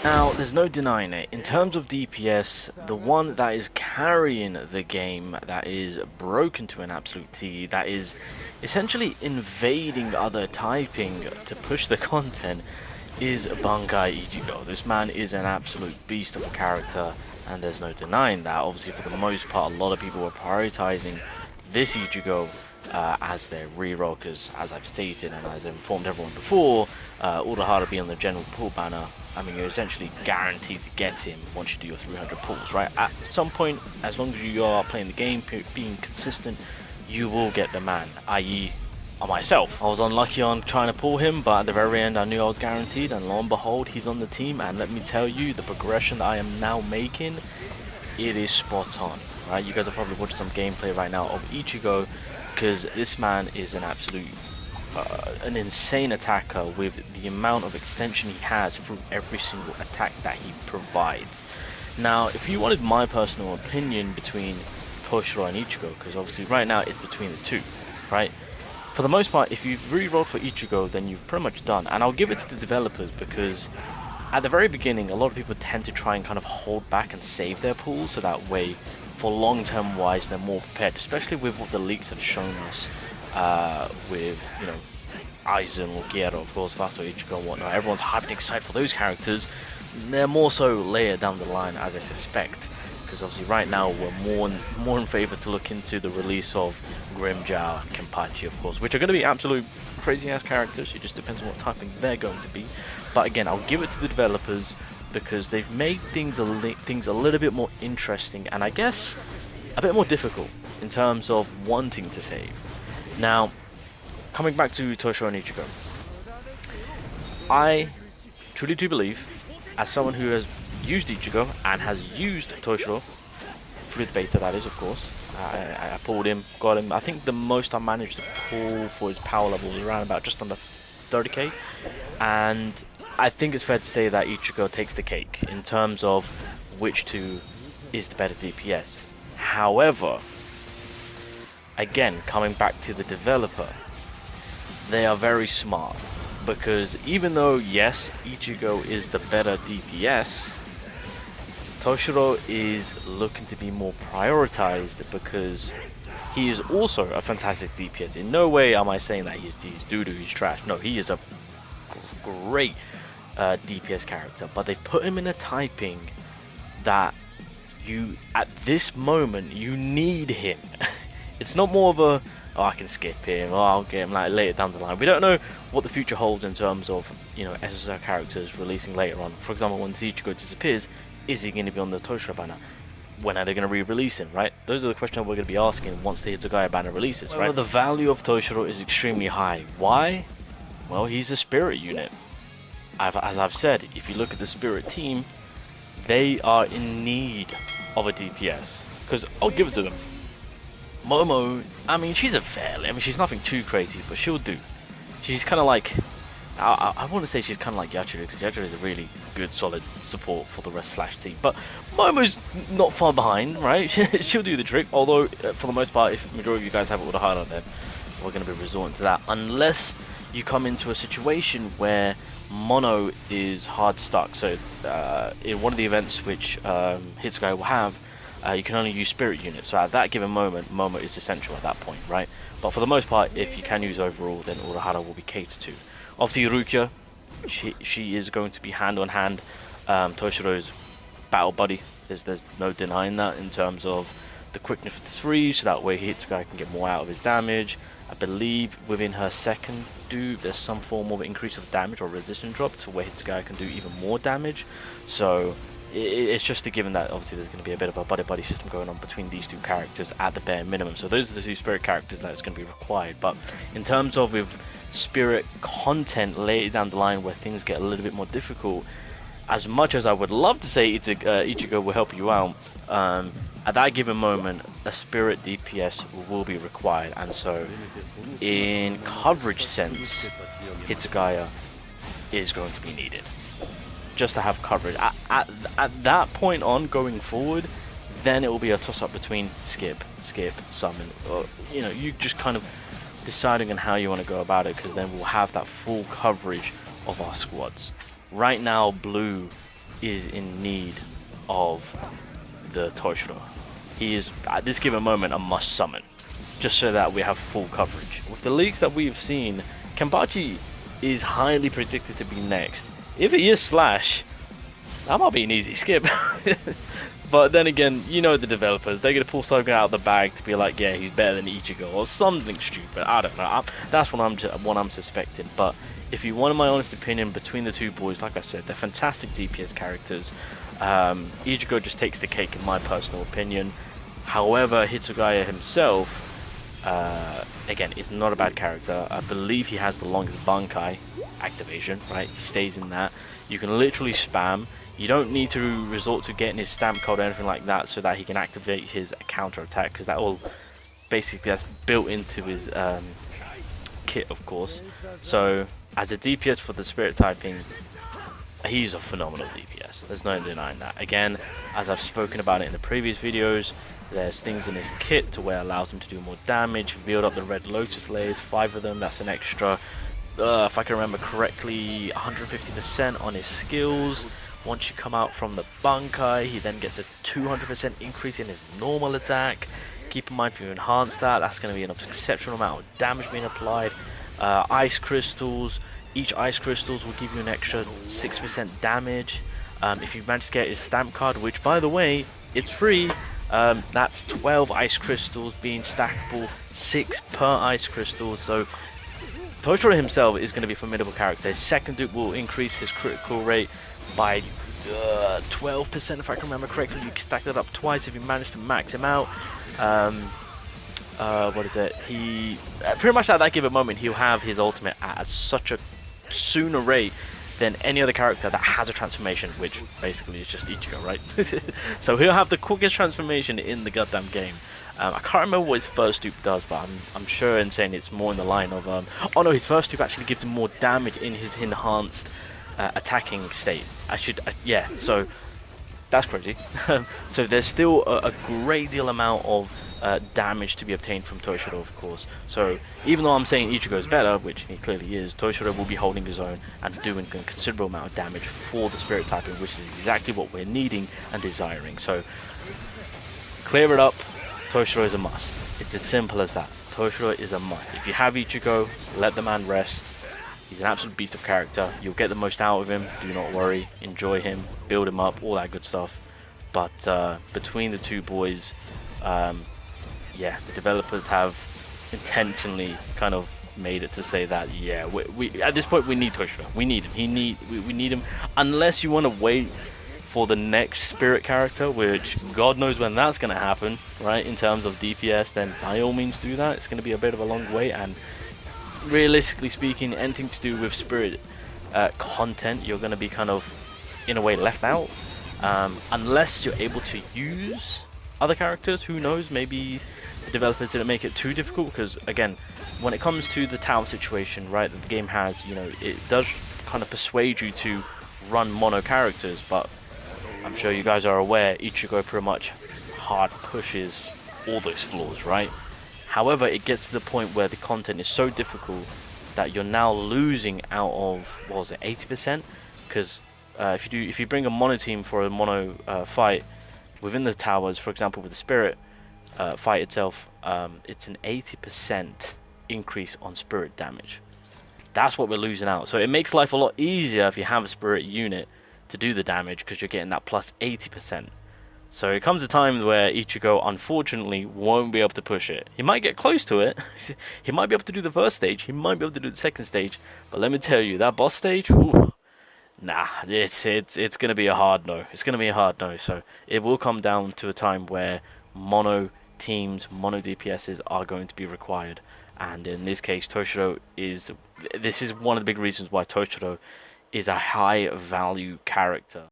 Now, there's no denying it. In terms of DPS, the one that is carrying the game, that is broken to an absolute T, that is essentially invading other typing to push the content, is Bankai Ichigo. This man is an absolute beast of a character, and there's no denying that. Obviously, for the most part, a lot of people were prioritizing this Ichigo as their reroll, because as I've stated and as I've informed everyone before, all the harder be on the general pull banner. I mean, you're essentially guaranteed to get him once you do your 300 pulls, right? At some point, as long as you are playing the game, being consistent, you will get the man, i.e. on myself. I was unlucky on trying to pull him, but at the very end I knew I was guaranteed, and lo and behold, he's on the team, and let me tell you, the progression that I am now making, it is spot on, right? You guys are probably watching some gameplay right now of Ichigo, because this man is an absolute an insane attacker with the amount of extension he has through every single attack that he provides. Now, if you wanted my personal opinion between Toshiro and Ichigo, because obviously right now it's between the two, right? For the most part, if you've re-rolled for Ichigo, then you've pretty much done. And I'll give it to the developers, because at the very beginning, a lot of people tend to try and kind of hold back and save their pools, so that way, for long-term wise, they're more prepared, especially with what the leaks have shown us. With, you know, Aizen or Gyero, of course, Vasto, Ichigo and whatnot. Everyone's hyped and excited for those characters. They're more so later down the line, as I suspect, because obviously right now we're more in favor to look into the release of Grimmjow, Kenpachi, of course, which are going to be absolute crazy-ass characters. It just depends on what typing they're going to be. But again, I'll give it to the developers, because they've made things a little bit more interesting, and I guess a bit more difficult in terms of wanting to save. Now, coming back to Toshiro and Ichigo, I truly do believe, as someone who has used Ichigo and has used Toshiro, through the beta that is, of course, I pulled him, got him. I think the most I managed to pull for his power level was around about just under 30k, and I think it's fair to say that Ichigo takes the cake in terms of which two is the better DPS. However, again, coming back to the developer, they are very smart, because even though, yes, Ichigo is the better DPS, Toshiro is looking to be more prioritized, because he is also a fantastic DPS. In no way am I saying that he's doo-doo, he's trash. No, he is a great DPS character, but they put him in a typing that you, at this moment, you need him. It's not more of a, oh, I can skip him, or I'll get him like later down the line. We don't know what the future holds in terms of, you know, SSR characters releasing later on. For example, when Ichigo disappears, is he going to be on the Toshiro banner? When are they going to re-release him, right? Those are the questions we're going to be asking once the Hitsugaya banner releases, right? Well, the value of Toshiro is extremely high. Why? Well, he's a spirit unit. As I've said, if you look at the spirit team, they are in need of a DPS. Because I'll give it to them. Momo, I mean, she's a fairly, I mean, she's nothing too crazy, but she'll do. She's kind of like, I want to say she's kind of like Yachiro, because Yachiro is a really good, solid support for the rest slash team. But Momo's not far behind, right? She'll do the trick, although, for the most part, if the majority of you guys have it with a highlight, then we're going to be resorting to that. Unless you come into a situation where Mono is hard stuck. So, in one of the events which Hitsugaya will have, you can only use spirit units, so at that given moment, Momo is essential at that point, right? But for the most part, if you can use overall, then Urahara will be catered to. Obviously, Rukia, she is going to be hand-on-hand Toshiro's battle buddy. There's no denying that in terms of the quickness of the 3, so that way Hitsugaya can get more out of his damage. I believe within her second do, there's some form of increase of damage or resistance drop to where Hitsugaya can do even more damage. So it's just a given that obviously there's going to be a bit of a buddy-buddy system going on between these two characters at the bare minimum. So those are the two spirit characters that is going to be required. But in terms of with spirit content later down the line where things get a little bit more difficult, as much as I would love to say Ichigo will help you out, at that given moment, a spirit DPS will be required. And so, in coverage sense, Hitsugaya is going to be needed. Just to have coverage. At that point on, going forward, then it will be a toss-up between skip, summon. Or, you know, you just kind of deciding on how you want to go about it, because then we'll have that full coverage of our squads. Right now, blue is in need of the Toshiro. He is, at this given moment, a must summon, just so that we have full coverage. With the leaks that we've seen, Kenpachi is highly predicted to be next. If he is Slash, that might be an easy skip. But then again, you know the developers, they're going to pull something out of the bag to be like, yeah, he's better than Ichigo, or something stupid. I don't know. That's what I'm suspecting. But if you wanted my honest opinion between the two boys, like I said, they're fantastic DPS characters. Ichigo just takes the cake in my personal opinion. However, Hitsugaya himself, again, is not a bad character. I believe he has the longest Bankai activation, right? He stays in that. You can literally spam. You don't need to resort to getting his stamp code or anything like that so that he can activate his counter attack, because that all basically that's built into his kit, of course. So as a DPS for the spirit typing, he's a phenomenal DPS. There's no denying that. Again, as I've spoken about it in the previous videos, there's things in his kit to where it allows him to do more damage, build up the red lotus layers, 5 of them. That's an extra, if I can remember correctly, 150% on his skills. Once you come out from the Bankai, he then gets a 200% increase in his normal attack. Keep in mind, if you enhance that, that's going to be an exceptional amount of damage being applied. Ice crystals, each ice crystals will give you an extra 6% damage. If you manage to get his stamp card, which by the way, it's free, that's 12 ice crystals being stackable, 6 per ice crystal. So Toshiro himself is going to be a formidable character. His second dupe will increase his critical rate by 12%, if I can remember correctly. You can stack that up twice if you manage to max him out. What is it? He pretty much at that given moment, he'll have his ultimate at such a sooner rate than any other character that has a transformation, which basically is just Ichigo, right? So he'll have the quickest transformation in the goddamn game. I can't remember what his first dupe does, but I'm sure in saying it's more in the line of oh no, his first dupe actually gives him more damage in his enhanced attacking state. Yeah, so that's crazy. So there's still a great deal amount of damage to be obtained from Toshiro, of course. So even though I'm saying Ichigo is better, which he clearly is, Toshiro will be holding his own and doing a considerable amount of damage for the spirit typing, which is exactly what we're needing and desiring. So clear it up. Toshiro is a must. It's as simple as that. Toshiro is a must. If you have Ichigo, let the man rest. He's an absolute beast of character. You'll get the most out of him. Do not worry. Enjoy him. Build him up. All that good stuff. But between the two boys, yeah, the developers have intentionally kind of made it to say that, yeah, we at this point we need Toshiro. We need him. We need him. Unless you want to wait for the next spirit character, which God knows when that's going to happen, right? In terms of DPS, then by all means do that. It's going to be a bit of a long wait, and realistically speaking, anything to do with spirit content, you're going to be kind of, in a way, left out. Unless you're able to use other characters, who knows? Maybe the developers didn't make it too difficult, because again, when it comes to the tower situation, right, that the game has, you know, it does kind of persuade you to run mono characters, but I'm sure you guys are aware Ichigo pretty much hard pushes all those flaws, right? However, it gets to the point where the content is so difficult that you're now losing out of, what was it, 80%? Because if you bring a mono team for a mono fight within the towers, for example with the spirit fight itself, it's an 80% increase on spirit damage. That's what we're losing out. So it makes life a lot easier if you have a spirit unit to do the damage, because you're getting that plus 80%. So it comes a time where Ichigo unfortunately won't be able to push it. He might get close to it. He might be able to do the first stage. He might be able to do the second stage. But let me tell you, that boss stage, ooh, nah, it's gonna be a hard no. It's gonna be a hard no. So it will come down to a time where mono teams, mono DPSs are going to be required. And in this case, Toshiro is. This is one of the big reasons why Toshiro is a high value character.